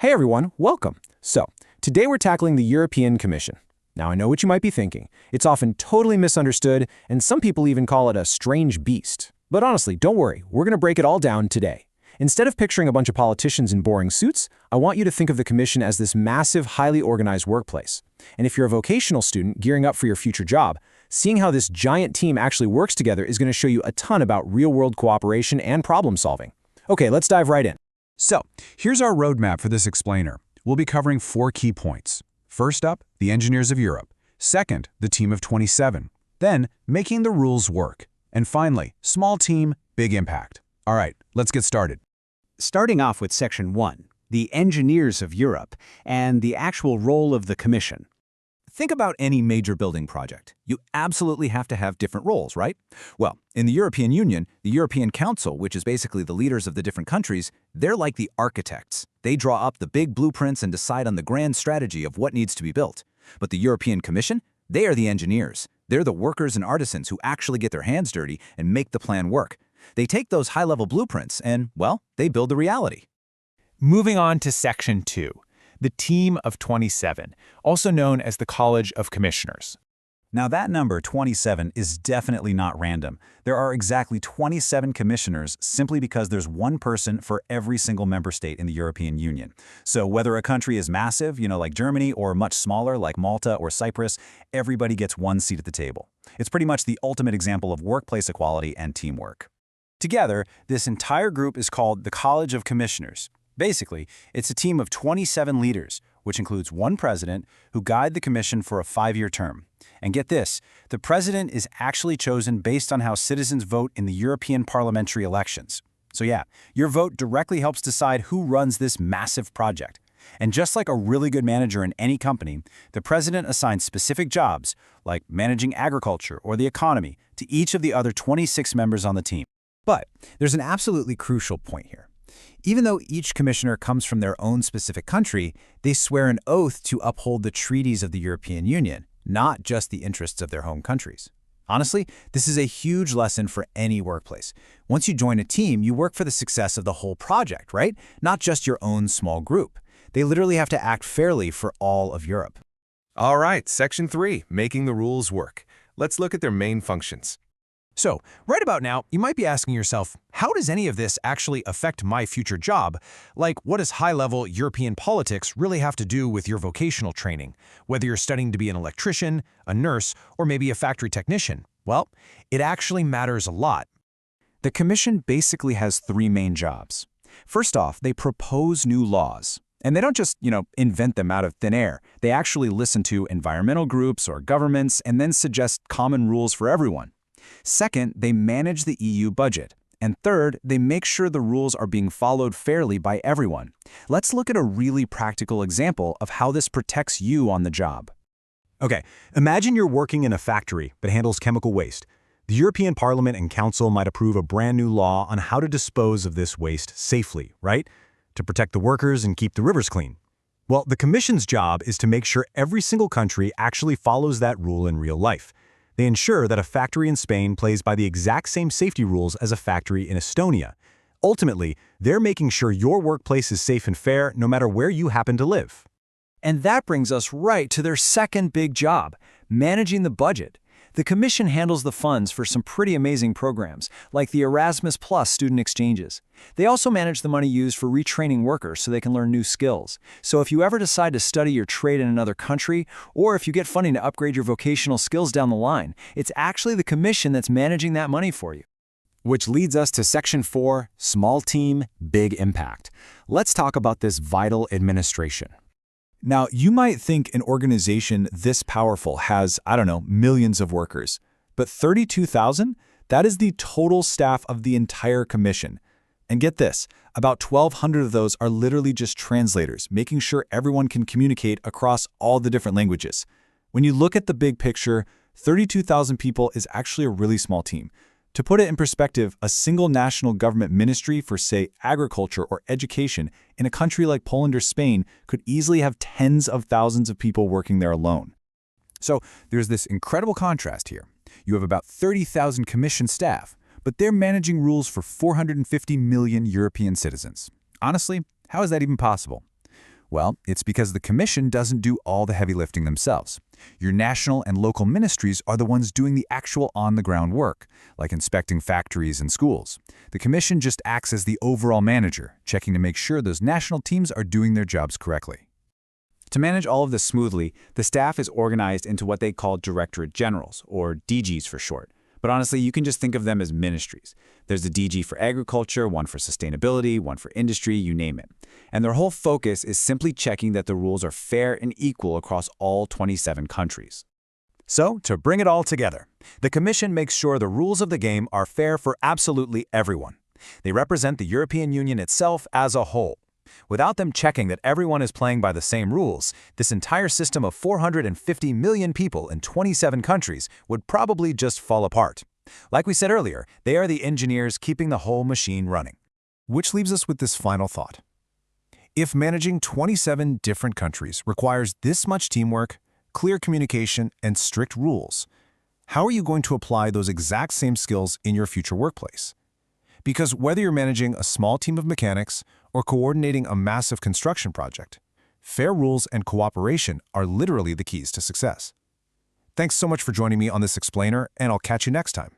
Hey everyone, welcome. Today we're tackling the European Commission. Now I know what you might be thinking. It's often totally misunderstood, and some people even call it a strange beast. But honestly, don't worry, we're going to break it all down today. Instead of picturing a bunch of politicians in boring suits, I want you to think of the Commission as this massive, highly organized workplace. And if you're a vocational student gearing up for your future job, seeing how this giant team actually works together is going to show you a ton about real-world cooperation and problem solving. Okay, let's dive right in. So, here's our roadmap for this explainer. We'll be covering 4 key points. First up, the engineers of Europe. Second, the team of 27. Then, making the rules work. And finally, small team, big impact. All right, let's get started. Starting off with Section 1, the engineers of Europe, and the actual role of the Commission. Think about any major building project. You absolutely have to have different roles, right? Well, in the European Union, the European Council, which is basically the leaders of the different countries, they're like the architects. They draw up the big blueprints and decide on the grand strategy of what needs to be built. But the European Commission, they are the engineers. They're the workers and artisans who actually get their hands dirty and make the plan work. They take those high-level blueprints and, well, they build the reality. Moving on to Section 2. The Team of 27, also known as the College of Commissioners. Now that number, 27, is definitely not random. There are exactly 27 commissioners simply because there's one person for every single member state in the European Union. So whether a country is massive, like Germany, or much smaller like Malta or Cyprus, everybody gets one seat at the table. It's pretty much the ultimate example of workplace equality and teamwork. Together, this entire group is called the College of Commissioners. Basically, it's a team of 27 leaders, which includes one president who guide the commission for a 5-year term. And get this, the president is actually chosen based on how citizens vote in the European parliamentary elections. So yeah, your vote directly helps decide who runs this massive project. And just like a really good manager in any company, the president assigns specific jobs, like managing agriculture or the economy, to each of the other 26 members on the team. But there's an absolutely crucial point here. Even though each commissioner comes from their own specific country, they swear an oath to uphold the treaties of the European Union, not just the interests of their home countries. Honestly, this is a huge lesson for any workplace. Once you join a team, you work for the success of the whole project, right? Not just your own small group. They literally have to act fairly for all of Europe. All right, Section 3, making the rules work. Let's look at their main functions. So, right about now, you might be asking yourself, how does any of this actually affect my future job? Like, what does high-level European politics really have to do with your vocational training? Whether you're studying to be an electrician, a nurse, or maybe a factory technician? Well, it actually matters a lot. The Commission basically has 3 main jobs. First off, they propose new laws. And they don't just, invent them out of thin air. They actually listen to environmental groups or governments and then suggest common rules for everyone. Second, they manage the EU budget. And third, they make sure the rules are being followed fairly by everyone. Let's look at a really practical example of how this protects you on the job. Okay, imagine you're working in a factory that handles chemical waste. The European Parliament and Council might approve a brand new law on how to dispose of this waste safely, right? To protect the workers and keep the rivers clean. Well, the Commission's job is to make sure every single country actually follows that rule in real life. They ensure that a factory in Spain plays by the exact same safety rules as a factory in Estonia. Ultimately, they're making sure your workplace is safe and fair no matter where you happen to live. And that brings us right to their second big job, managing the budget. The Commission handles the funds for some pretty amazing programs, like the Erasmus Plus student exchanges. They also manage the money used for retraining workers so they can learn new skills. So if you ever decide to study your trade in another country, or if you get funding to upgrade your vocational skills down the line, it's actually the Commission that's managing that money for you. Which leads us to Section 4, small team, big impact. Let's talk about this vital administration. Now, you might think an organization this powerful has, millions of workers. But 32,000? That is the total staff of the entire Commission. And get this, about 1,200 of those are literally just translators, making sure everyone can communicate across all the different languages. When you look at the big picture, 32,000 people is actually a really small team. To put it in perspective, a single national government ministry for, say, agriculture or education in a country like Poland or Spain could easily have tens of thousands of people working there alone. So, there's this incredible contrast here. You have about 30,000 Commission staff, but they're managing rules for 450 million European citizens. Honestly, how is that even possible? Well, it's because the Commission doesn't do all the heavy lifting themselves. Your national and local ministries are the ones doing the actual on-the-ground work, like inspecting factories and schools. The Commission just acts as the overall manager, checking to make sure those national teams are doing their jobs correctly. To manage all of this smoothly, the staff is organized into what they call Directorate Generals, or DGs for short. But honestly, you can just think of them as ministries. There's the DG for agriculture, one for sustainability, one for industry, you name it. And their whole focus is simply checking that the rules are fair and equal across all 27 countries. So, to bring it all together, the Commission makes sure the rules of the game are fair for absolutely everyone. They represent the European Union itself as a whole. Without them checking that everyone is playing by the same rules, this entire system of 450 million people in 27 countries would probably just fall apart. Like we said earlier, they are the engineers keeping the whole machine running. Which leaves us with this final thought. If managing 27 different countries requires this much teamwork, clear communication, and strict rules, how are you going to apply those exact same skills in your future workplace? Because whether you're managing a small team of mechanics or coordinating a massive construction project, fair rules and cooperation are literally the keys to success. Thanks so much for joining me on this explainer, and I'll catch you next time.